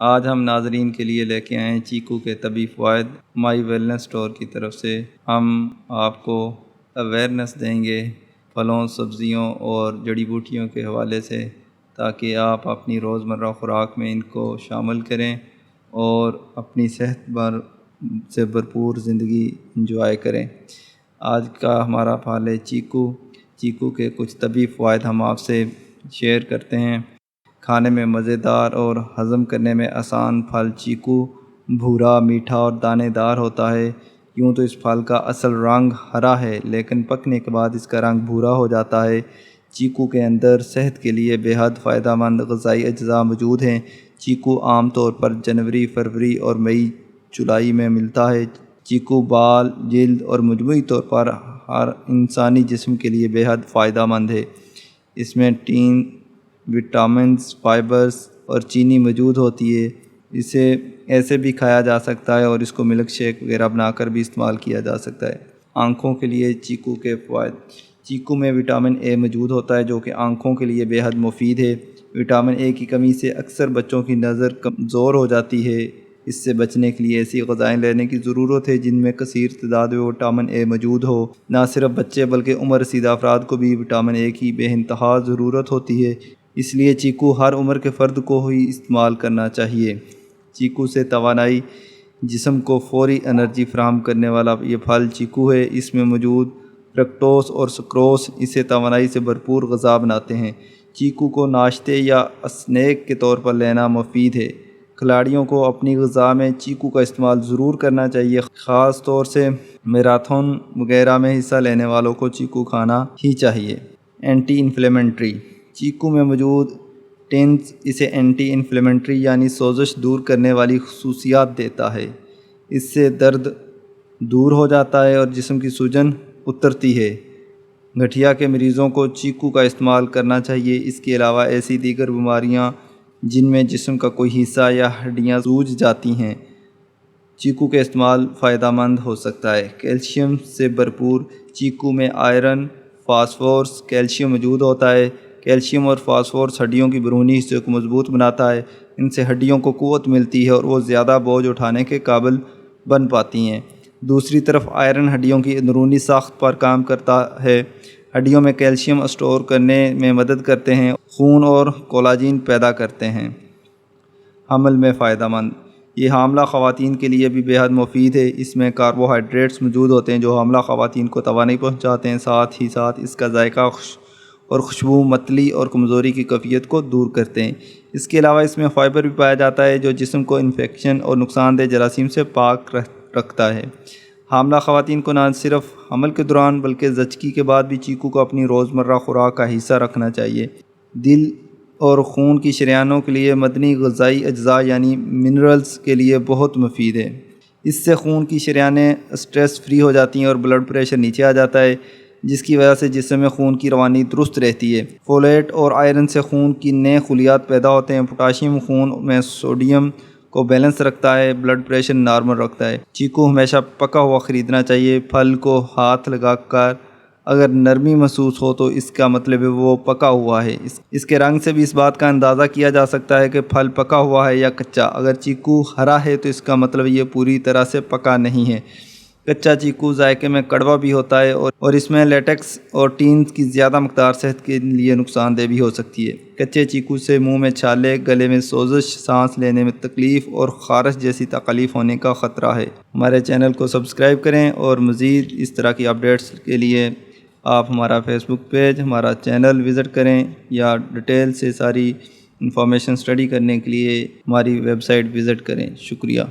آج ہم ناظرین کے لیے لے کے آئے ہیں چیکو کے طبی فوائد۔ مائی ویلنس اسٹور کی طرف سے ہم آپ کو اویئرنیس دیں گے پھلوں، سبزیوں اور جڑی بوٹیوں کے حوالے سے، تاکہ آپ اپنی روزمرہ خوراک میں ان کو شامل کریں اور اپنی صحت سے بھرپور زندگی انجوائے کریں۔ آج کا ہمارا پھل ہے چیکو۔ چیکو کے کچھ طبی فوائد ہم آپ سے شیئر کرتے ہیں۔ کھانے میں مزیدار اور ہضم کرنے میں آسان پھل چیکو بھورا، میٹھا اور دانے دار ہوتا ہے۔ یوں تو اس پھل کا اصل رنگ ہرا ہے، لیکن پکنے کے بعد اس کا رنگ بھورا ہو جاتا ہے۔ چیکو کے اندر صحت کے لیے بے حد فائدہ مند غذائی اجزاء موجود ہیں۔ چیکو عام طور پر جنوری، فروری اور مئی جولائی میں ملتا ہے۔ چیکو بال، جلد اور مجموعی طور پر ہر انسانی جسم کے لیے بے حد فائدہ مند ہے۔ اس میں ٹین، وٹامنز، فائبرز اور چینی موجود ہوتی ہے۔ اسے ایسے بھی کھایا جا سکتا ہے اور اس کو ملک شیک وغیرہ بنا کر بھی استعمال کیا جا سکتا ہے۔ آنکھوں کے لیے چیکو کے فوائد۔ چیکو میں وٹامن اے موجود ہوتا ہے، جو کہ آنکھوں کے لیے بے حد مفید ہے۔ وٹامن اے کی کمی سے اکثر بچوں کی نظر کمزور ہو جاتی ہے۔ اس سے بچنے کے لیے ایسی غذائیں لینے کی ضرورت ہے جن میں کثیر تعداد میں وٹامن اے موجود ہو۔ نہ صرف بچے بلکہ عمر رسیدہ افراد کو بھی وٹامن اے کی بے انتہا ضرورت ہوتی ہے۔ اس لیے چیکو ہر عمر کے فرد کو ہی استعمال کرنا چاہیے۔ چیکو سے توانائی۔ جسم کو فوری انرجی فراہم کرنے والا یہ پھل چیکو ہے۔ اس میں موجود فرکٹوز اور سکروز اسے توانائی سے بھرپور غذا بناتے ہیں۔ چیکو کو ناشتے یا اسنیک کے طور پر لینا مفید ہے۔ کھلاڑیوں کو اپنی غذا میں چیکو کا استعمال ضرور کرنا چاہیے، خاص طور سے میراتھن وغیرہ میں حصہ لینے والوں کو چیکو کھانا ہی چاہیے۔ Anti inflammatory. چیکو میں موجود ٹینز اسے اینٹی انفلیمیٹری یعنی سوزش دور کرنے والی خصوصیات دیتا ہے۔ اس سے درد دور ہو جاتا ہے اور جسم کی سوجن اترتی ہے۔ گٹھیا کے مریضوں کو چیکو کا استعمال کرنا چاہیے۔ اس کے علاوہ ایسی دیگر بیماریاں جن میں جسم کا کوئی حصہ یا ہڈیاں سوج جاتی ہیں، چیکو کے استعمال فائدہ مند ہو سکتا ہے۔ کیلشیم سے بھرپور۔ چیکو میں آئرن، فاسفورس، کیلشیم موجود ہوتا ہے۔ کیلشیم اور فاسفورس ہڈیوں کی بیرونی حصے کو مضبوط بناتا ہے۔ ان سے ہڈیوں کو قوت ملتی ہے اور وہ زیادہ بوجھ اٹھانے کے قابل بن پاتی ہیں۔ دوسری طرف آئرن ہڈیوں کی اندرونی ساخت پر کام کرتا ہے، ہڈیوں میں کیلشیم اسٹور کرنے میں مدد کرتے ہیں، خون اور کولاجن پیدا کرتے ہیں۔ حمل میں فائدہ مند۔ یہ حاملہ خواتین کے لیے بھی بے حد مفید ہے۔ اس میں کاربوہائیڈریٹس موجود ہوتے ہیں جو حاملہ خواتین کو توانائی پہنچاتے ہیں، ساتھ ہی ساتھ اس کا ذائقہ اور خوشبو متلی اور کمزوری کی کیفیت کو دور کرتے ہیں۔ اس کے علاوہ اس میں فائبر بھی پایا جاتا ہے جو جسم کو انفیکشن اور نقصان دہ جراثیم سے پاک رکھتا ہے۔ حاملہ خواتین کو نہ صرف حمل کے دوران بلکہ زچگی کے بعد بھی چیکو کو اپنی روزمرہ خوراک کا حصہ رکھنا چاہیے۔ دل اور خون کی شریانوں کے لیے معدنی غذائی اجزاء یعنی منرلز کے لیے بہت مفید ہے۔ اس سے خون کی شریانیں سٹریس فری ہو جاتی ہیں اور بلڈ پریشر نیچے آ جاتا ہے، جس کی وجہ سے جسم میں خون کی روانی درست رہتی ہے۔ فولیٹ اور آئرن سے خون کی نئے خلیات پیدا ہوتے ہیں۔ پوٹاشیم خون میں سوڈیم کو بیلنس رکھتا ہے، بلڈ پریشر نارمل رکھتا ہے۔ چیکو ہمیشہ پکا ہوا خریدنا چاہیے۔ پھل کو ہاتھ لگا کر اگر نرمی محسوس ہو تو اس کا مطلب ہے وہ پکا ہوا ہے۔ اس کے رنگ سے بھی اس بات کا اندازہ کیا جا سکتا ہے کہ پھل پکا ہوا ہے یا کچا۔ اگر چیکو ہرا ہے تو اس کا مطلب یہ پوری طرح سے پکا نہیں ہے۔ کچا چیکو ذائقے میں کڑوا بھی ہوتا ہے اور اس میں لیٹکس اور ٹینز کی زیادہ مقدار صحت کے لیے نقصان دہ بھی ہو سکتی ہے۔ کچے چیکو سے منہ میں چھالے، گلے میں سوزش، سانس لینے میں تکلیف اور خارش جیسی تکلیف ہونے کا خطرہ ہے۔ ہمارے چینل کو سبسکرائب کریں اور مزید اس طرح کی اپڈیٹس کے لیے آپ ہمارا فیس بک پیج، ہمارا چینل وزٹ کریں، یا ڈیٹیل سے ساری انفارمیشن اسٹڈی کرنے کے لیے ہماری ویب سائٹ وزٹ کریں۔ شکریہ۔